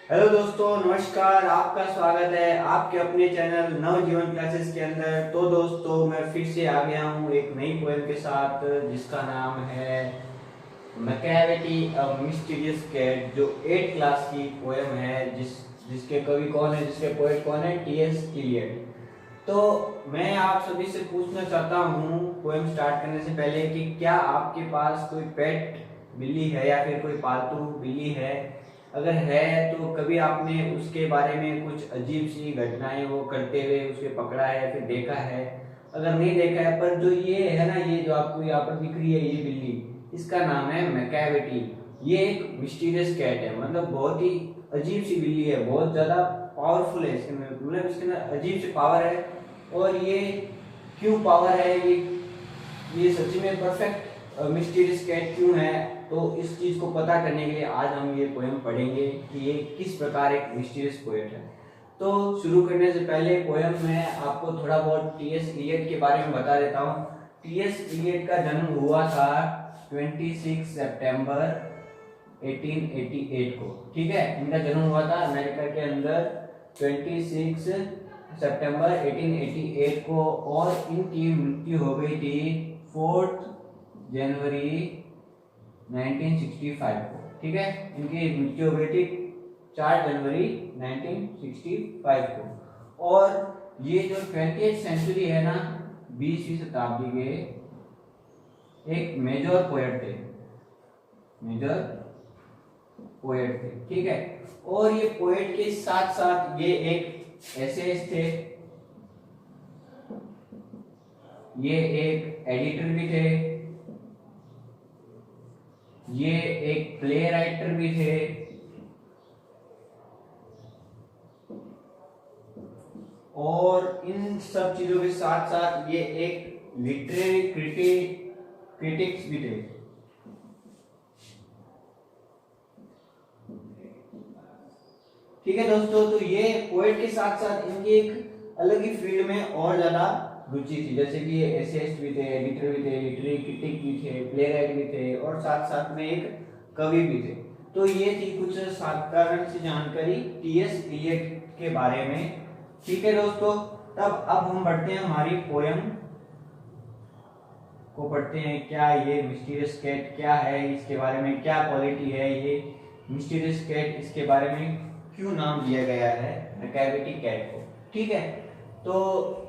Hello दोस्तों, नमस्कार। आपका स्वागत है आपके अपने चैनल नवजीवन क्लासेस के अंदर। तो दोस्तों, मैं फिर से आ गया हूँ एक नई पोएम के साथ जिसका नाम है मैकेविटी अ मिस्टीरियस कैट, जो 8 क्लास की पोएम है। जिसके कवि कौन है, जिसके पोएट कौन है? T S Eliot. तो मैं आप सभी से पूछना चाहता हूँ पोएम स्टार्ट करने से पहले कि क्या आपके पास कोई पेट बिल्ली है या फिर कोई पालतू बिल्ली है? अगर है तो कभी आपने उसके बारे में कुछ अजीब सी घटनाएं वो करते हुए उसे पकड़ा है या फिर देखा है? अगर नहीं देखा है, पर जो ये है ना, ये जो आपको यहाँ पर दिख रही है ये बिल्ली, इसका नाम है मैकेविटी। ये एक मिस्टीरियस कैट है, मतलब बहुत ही अजीब सी बिल्ली है, बहुत ज्यादा पावरफुल है इसके अंदर, मतलब इसके अंदर अजीब से पावर है। और ये क्यों पावर है, ये सच्ची में परफेक्ट मिस्टीरियस कैट क्यों है, तो इस चीज को पता करने के लिए आज हम ये पोएम पढ़ेंगे कि ये किस प्रकार एक मिस्टीरियस पोएट है। तो शुरू करने से पहले पोएम में आपको थोड़ा बहुत टीएस इलियट के बारे में बता देता हूँ। टीएस इलियट का जन्म हुआ था 26 सितंबर 1888 को। ठीक है, इनका जन्म हुआ था अमेरिका के अंदर 26 सितंबर 1888 को, और इनकी मृत्यु हो गई थी 4 जनवरी 1965 को। ठीक है, इनकी मृत्यु हो गई थी 4 जनवरी 1965 को। और ये जो 20th सेंचुरी है ना, 20वीं शताब्दी के एक मेजर पोएट थे, मेजर पोएट थे। ठीक है, और ये पोएट के साथ साथ ये एक एसेइस्ट थे, ये एक एडिटर भी थे, ये एक प्ले राइटर भी थे, और इन सब चीजों के साथ साथ ये एक लिटरेरी क्रिटिक्स भी थे। ठीक है दोस्तों, तो ये पोएट के साथ साथ इनकी एक अलग ही फील्ड में और ज्यादा रुचि थी, जैसे कि ये एसेइस्ट भी थे, एडिटर भी थे, लिटरेरी क्रिटिक भी थे, प्ले राइटर भी थे, और साथ साथ में एक कवि भी थे। तो ये थी कुछ साधारण सी जानकारी टीएस इलियट के बारे में। ठीक है दोस्तों, तब अब हम बढ़ते हैं हमारी पोयम को पढ़ते हैं। क्या ये मिस्टीरियस कैट क्या है, इसके बारे में क्या क्वालिटी है ये मिस्टीरियस कैट, इसके बारे में क्यों नाम दिया गया है मैकेविटी कैट को। ठीक है, तो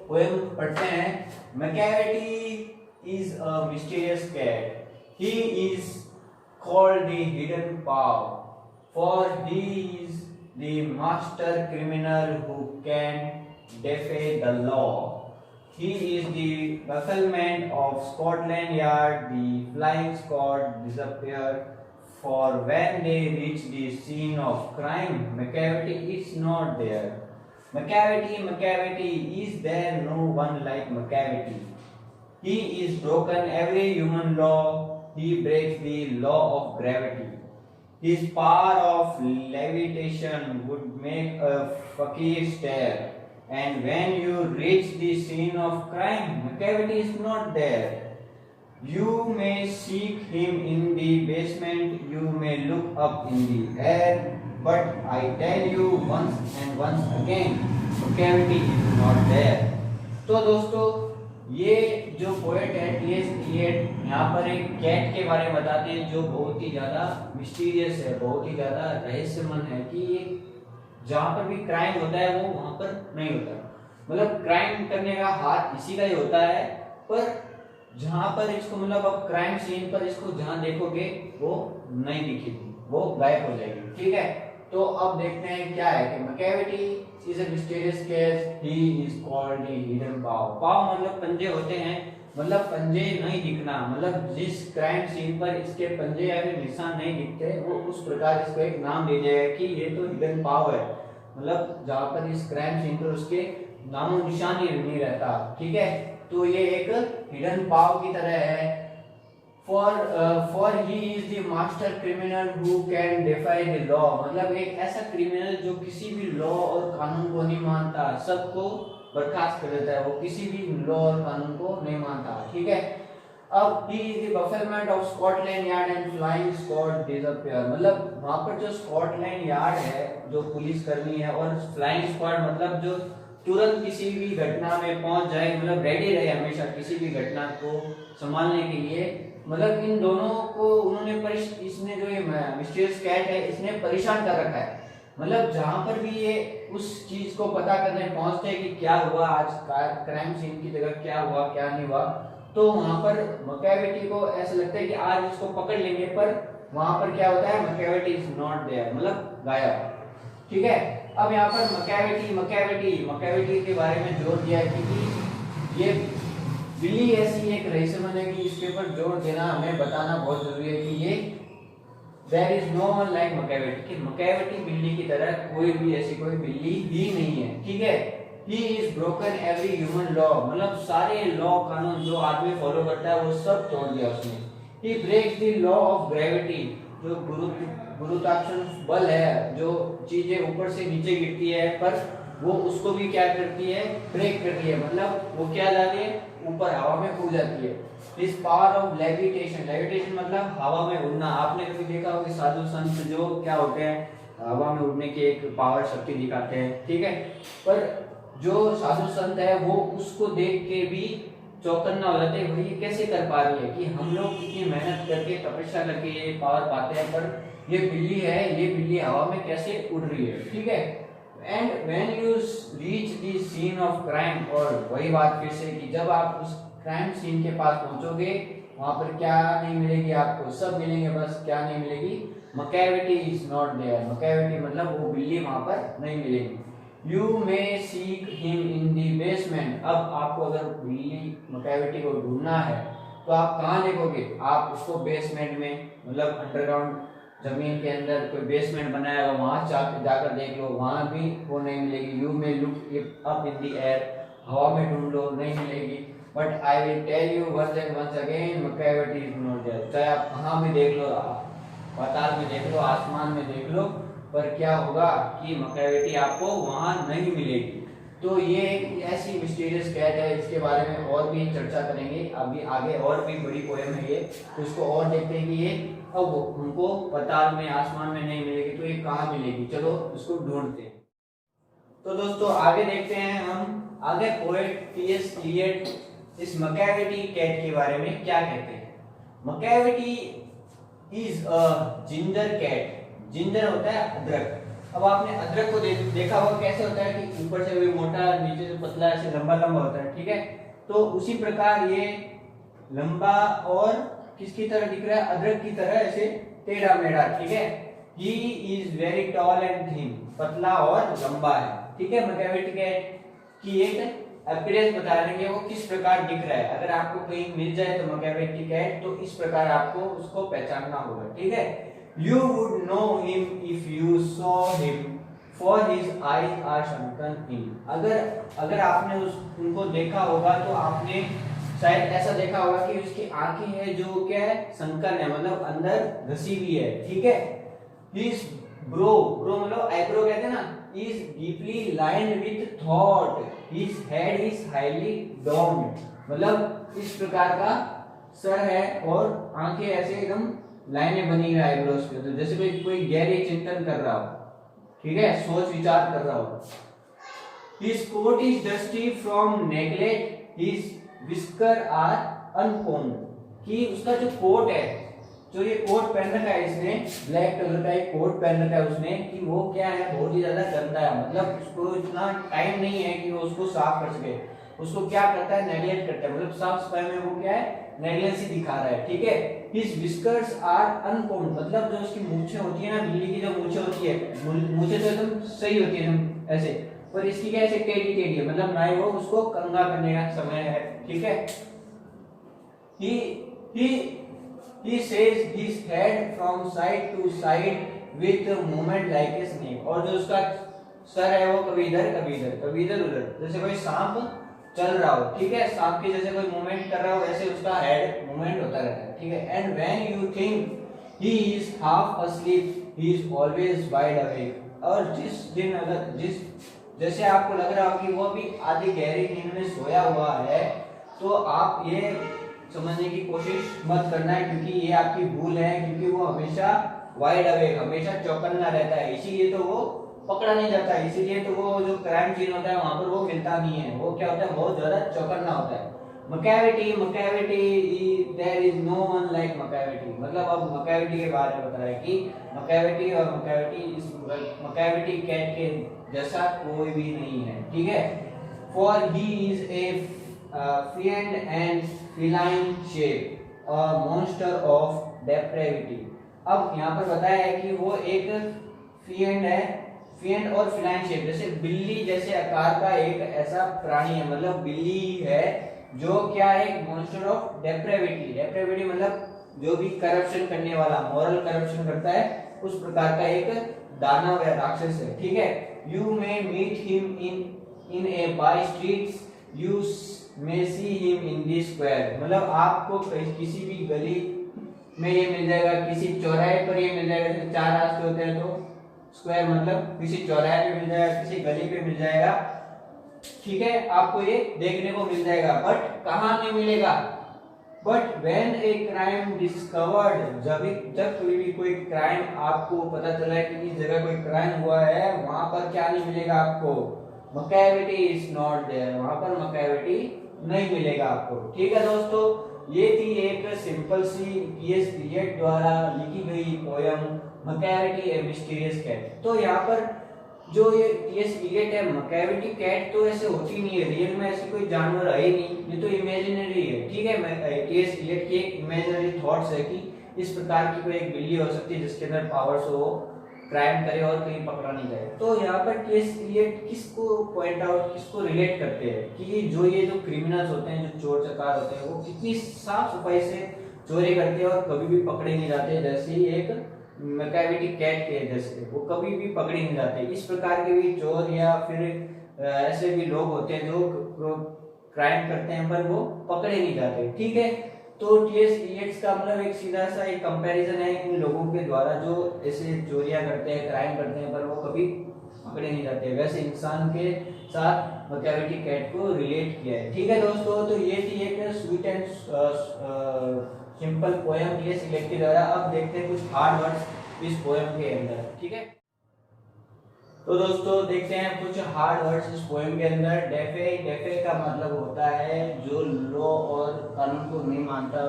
पोएम पढ़ते हैं। Macavity is a mysterious cat, he is called the hidden paw, for he is the master criminal who can defy the law. He is the bafflement of Scotland Yard. The flying squad disappear, for when they reach the scene of crime, Macavity is not there. Macavity, is there no one like Macavity? He is broken every human law. He breaks the law of gravity. His power of levitation would make a fakir stare. And when you reach the scene of crime, Macavity is not there. You may seek him in the basement, you may look up in the air, but I tell you once and once again, Macavity is not there. तो दोस्तों, ये जो poet है T S Elliot यहाँ पर एक cat के बारे में बताते हैं जो बहुत ही ज्यादा मिस्टीरियस है, बहुत ही ज्यादा रहस्यमय है, कि ये जहाँ पर भी क्राइम होता है वो वहां पर नहीं होता, मतलब क्राइम करने का हाथ इसी का ही होता है, पर जहां पर इसको, मतलब अब क्राइम सीन पर इसको जहां देखोगे वो नहीं दिखेगी, वो गायब हो जाएगी। ठीक है, तो अब देखते हैं क्या है कि Macavity is a mysterious case, he is called the hidden paw. Paw मतलब पंजे होते हैं, मतलब पंजे नहीं दिखना, मतलब जिस क्राइम सीन पर इसके पंजे या फिर निशान नहीं दिखते, वो उस प्रकार इसको एक नाम दे जाएगा कि ये तो हिडन पाव है, मतलब जहां पर इस क्राइम सीन पर उसके नामो निशान ही नहीं रहता। ठीक है, तो ये एक हिडन पाव की तरह है। For he is the master criminal who can defy the law, मतलब एक ऐसा क्रिमिनल जो किसी भी लॉ और कानून को नहीं मानता, सबको बर्खास्त कर देता है, वो किसी भी लॉ और कानून को नहीं मानता। ठीक है, अब he is the bafflement of Scotland Yard and flying squad disappear, मतलब वहां पर जो स्कॉटलैंड यार्ड है जो पुलिस कर्मी है, और फ्लाइंग स्क्वाड मतलब जो तुरंत किसी भी घटना में पहुंच जाए, मतलब रेडी रहे हमेशा किसी भी घटना को संभालने के लिए, मतलब इन दोनों को उन्होंने इसने जो ये मिस्टीरियस कैट है इसने परेशान कर रखा है। मतलब जहां पर भी ये उस चीज को पता करने पहुंचते हैं कि क्या हुआ आज क्राइम सीन की जगह, क्या हुआ क्या नहीं हुआ, तो वहां पर मकैविटी को ऐसा लगता है कि आज इसको पकड़ लेंगे, पर वहां पर क्या होता है, मकैविटी इज नॉट देयर, मतलब गायब। ठीक है, अब यहाँ पर मकैविटी के बारे में जोर दिया है क्योंकि ये बिल्ली ऐसी एक रहस्यमय है कि इसके ऊपर जोर देना हमें बताना बहुत जरूरी है कि ये there is no one like Macavity, कि मकैविटी बिल्ली की तरह कोई भी ऐसी कोई बिल्ली ही नहीं है। ठीक है, he is broken every human law, मतलब सारे लॉ कानून जो आदमी फॉलो करता है वो सब तोड़ दिया उसने। He breaks the law of gravity, जो गुरुत्वाकर्षण बल है, जो चीजें ऊपर से नीचे गिरती है पर वो उसको भी क्या करती है, ब्रेक करती है, मतलब वो क्या जाती है ऊपर हवा में उड़ जाती है। इस पावर ऑफ लेविटेशन मतलब हवा में उड़ना, आपने कभी देखा होगा साधु संत जो क्या होते हैं हवा में उड़ने की एक पावर शक्ति दिखाते हैं। ठीक है, पर जो साधु संत है वो उसको देख के भी चौकन्ना हो जाते हैं, भाई ये कैसे कर पा रही है, कि हम लोग इतनी मेहनत करके तपस्या करके ये पावर पाते हैं, पर ये बिल्ली है, ये बिल्ली हवा में कैसे उड़ रही है। ठीक है, and when you reach the scene of crime, और वही बात फिर से कि जब आप उस क्राइम सीन के पास पहुंचोगे वहां पर क्या नहीं मिलेगी आपको, सब मिलेंगे, बस क्या नहीं मिलेगी, मकैविटी इज नॉट देयर, मकैविटी मतलब वो बिल्ली वहां पर नहीं मिलेगी। You may seek him in the basement, अब आपको अगर बिल्ली मकैविटी को ढूंढना है तो आप कहाँ देखोगे, आप उसको बेसमेंट में, मतलब अंडरग्राउंड जमीन के अंदर कोई बेसमेंट बनाया होगा वहां जाकर देख लो, वहां भी वो नहीं मिलेगी। You may look up in the air, हवा में ढूंढ लो, नहीं मिलेगी। But I will tell you once and once again, Macavity is not there, चाहे आप कहाँ भी देख लो, पाताल में देख लो, आसमान में देख लो, पर क्या होगा कि मकैविटी आपको वहां नहीं मिलेगी। तो ये एक ऐसी मिस्टीरियस कैट है, इसके बारे में और भी चर्चा करेंगे, अभी आगे और भी बड़ी पोएम है ये, तो इसको और देखते हैं कि ये अब उनको पाताल में आसमान में नहीं मिलेगी तो ये कहाँ मिलेगी, चलो इसको ढूंढते हैं। तो दोस्तों आगे देखते हैं हम, आगे पोएट टी.एस. इलियट इस मकैविटी कैट के बारे में क्या कहते हैं। Macavity is a ginger cat, ginger होता है अदरक। अब आपने अदरक को देखा होगा कैसे होता है कि ऊपर से भी मोटा, नीचे से पतला, ऐसे लंबा लंबा होता है। ठीक है, तो उसी प्रकार ये लंबा और किसकी तरह दिख रहा है, अदरक की तरह, ऐसे टेढ़ा मेढ़ा। ठीक है, he is very tall and thin, पतला और लंबा है। ठीक है, मकैविटी कैट की एक अपीयरेंस बता देंगे वो किस प्रकार दिख रहा है, अगर आपको कहीं मिल जाए तो मकैविटी कैट, तो इस प्रकार आपको उसको पहचानना होगा। ठीक है, you would know him if you saw him for his eyes are sunken in, अगर आपने उनको देखा होगा तो आपने शायद ऐसा देखा होगा कि उसकी आंखें है जो क्या है, संकन है, मतलब अंदर घसी हुई है। ठीक है, his ब्रो मतलब आईब्रो कहते हैं ना, is deeply lined with thought, his head is highly domed, मतलब इस प्रकार का सर है और आंखें ऐसे एकदम लाइनें बनी हुई आईब्रोज पे, तो जैसे कोई गहरे चिंतन कर रहा हो। ठीक है, सोच विचार कर रहा हो। His coat is dusty from neglect, his whisker are uncombed, कि उसका जो कोट है, जो ये कोट पहन रखा है इसने, ब्लैक कलर का एक कोट पहन रखा है उसने, कि वो क्या है, बहुत ही ज्यादा गंदा है, मतलब उसको इतना टाइम नहीं है कि वो उसको साफ कर सके, उसको क्या करता है, नेग्लेक्ट करता है, मतलब साफ सफाई में वो क्या है, नेग्लिजेंसी दिखा रहा है। ठीक है, His whiskers are uncombed, मतलब जो उसकी मूछें होती है ना, बिल्ली की जो मूछें होती है, मूछें तो एकदम सही होती है ऐसे, पर इसकी क्या ऐसे टेढ़ी टेढ़ी है, मतलब ना ही वो उसको कंघा करने का समय है। ठीक है, he says his head from side to side with movement like a snake, और जो उसका सर है वो कभी इधर कभी इधर कभी इधर उधर, जैसे कोई सांप चल रहा हो। ठीक है, सांप के जैसे कोई मूवमेंट कर रहा हो वैसे उसका हेड मूवमेंट होता रहता है। ठीक है, and when you think he is half asleep he is always wide awake, और जिस दिन अगर जैसे आपको लग रहा हो कि वो भी आधी गहरी नींद में सोया हुआ है, तो आप ये समझने की कोशिश मत करना है, क्योंकि ये आपकी भूल है, क्योंकि वो हमेशा वाइड अवेक, हमेशा चौकन्ना रहता है, इसीलिए तो वो पकड़ा नहीं जाता, इसीलिए तो वो जो क्राइम सीन होता है वहां पर वो मिलता नहीं है, वो क्या होता है, बहुत ज्यादा चौकन्ना होता है। Macavity, Macavity there is no one like Macavity, मतलब अब मकैविटी के बारे में बता रहा है कि मकैविटी और मकैविटी, इस मकैविटी कैट के जैसा कोई भी नहीं है, ठीक है। For he is a fiend and feline shape, a monster of depravity। अब यहाँ पर बताया है कि वो एक fiend है, fiend और feline shape, जैसे बिल्ली जैसे आकार का एक ऐसा प्राणी है, मतलब बिल्ली है जो क्या है, एक monster of depravity। depravity मतलब जो भी करप्शन करने वाला, मोरल करप्शन करता है, उस प्रकार का एक दानव या राक्षस है, ठीक है। You may meet him in a by streets, you may see him in the square, मतलब आपको किसी भी गली में ये मिल जाएगा, किसी चौराहे पर ये मिल जाएगा, जैसे चार रास्ते होते हैं तो स्क्वायर मतलब किसी चौराहे पे मिल जाएगा, किसी गली पे मिल जाएगा, ठीक है, आपको ये देखने को मिल जाएगा। बट कहाँ नहीं मिलेगा, but when a crime discovered, जब कोई क्राइम आपको पता चला है कि इस जगह कोई क्राइम हुआ है, वहां पर क्या नहीं मिलेगा आपको, मकैविटी इज नॉट देयर, वहां पर मकैविटी नहीं मिलेगा आपको, ठीक है दोस्तों। ये थी एक सिंपल सी टीएस इलियट द्वारा लिखी गई पोयम मकैविटी ए मिस्टीरियस कैट। तो यहाँ पर जो ये टीएस इलियट है, मकैविटी कैट तो ऐसे होती नहीं है, रियल में ऐसी कोई जानवर है ही नहीं, ये तो इमेजिनरी है, ठीक है। टीएस इलियट की एक इमेजिनरी थॉट्स है कि इस प्रकार की कोई एक बिल्ली हो सकती है जिसके अंदर पावर्स हो, क्राइम करे और कहीं पकड़ा नहीं जाए। तो यहाँ पर टीएस इलियट किसको पॉइंट आउट, किसको रिलेट करते हैं कि ये जो क्रिमिनल्स होते हैं, जो चोर चकार होते हैं, वो कितनी साफ सफाई से चोरी करते हैं और कभी भी पकड़े नहीं जाते, जैसे ही एक मकैविटी कैट के जैसे वो कभी भी पकड़े नहीं जाते। इस प्रकार के भी चोर या फिर ऐसे भी लोग होते हैं जो क्राइम करते हैं पर वो पकड़े नहीं जाते, ठीक है। तो टीएस इलियट्स का मतलब एक सीधा सा एक कंपैरिजन है इन लोगों के द्वारा जो ऐसे चोरियां करते हैं, क्राइम करते हैं पर वो कभी पकड़े नहीं जाते, वैसे इंसान के साथ मकैविटी कैट को रिलेट किया है, ठीक है दोस्तों। तो ये थी एक sweet and simple poem T S Eliot के द्वारा। अब देखते हैं कुछ हार्ड वर्ड्स इस पोएम के अंदर, ठीक है। तो दोस्तों देखते हैं कुछ हार्ड वर्ड्स इस पोएम के अंदर। डेफे, डेफे का मतलब होता है जो लॉ और कानून को नहीं मानता,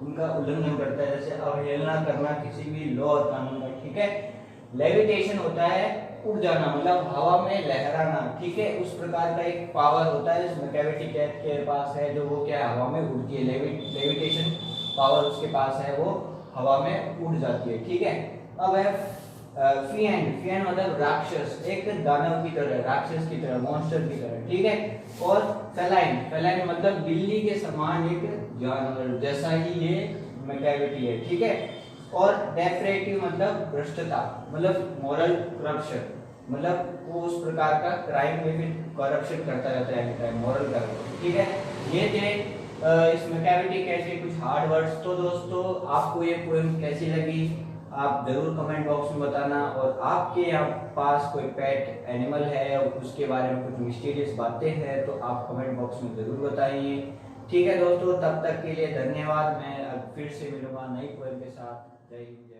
उनका उल्लंघन करता है, जैसे अवहेलना करना किसी भी लॉ और कानून का, ठीक है। लेविटेशन होता है उड़ जाना, मतलब हवा में लहराना, ठीक है, उस प्रकार का एक पावर होता है जिस मकैविटी कैट के पास है, जो वो क्या है, हवा में उड़ती है, लेविटेशन पावर उसके पास है, वो हवा में उड़ जाती है, ठीक है। अब है फिएंड मतलब राक्षस, एक दानव की तरह, राक्षस की तरह, मॉन्स्टर की तरह, ठीक है। और फेलाइन, फेलाइन मतलब बिल्ली के समान एक जानवर, जैसा ही ये मकैविटी है, ठीक है। और डेप्रेटिव मतलब भ्रष्टता, मतलब मोरल करप्शन, मतलब वो उस प्रकार का क्राइम में भी करप्शन करता रहता है, मोरल करप्शन, ठीक है। ये थे इस मकैविटी कैट के कुछ हार्ड वर्ड्स। तो दोस्तों आपको ये पोएम कैसी लगी आप जरूर कमेंट बॉक्स में बताना, और आपके यहाँ पास कोई पेट एनिमल है और उसके बारे में कुछ मिस्टीरियस बातें हैं तो आप कमेंट बॉक्स में जरूर बताइए, ठीक है दोस्तों। तब तक के लिए धन्यवाद, मैं अब फिर से मिलूंगा नई पोएम के साथ। जय हिंद।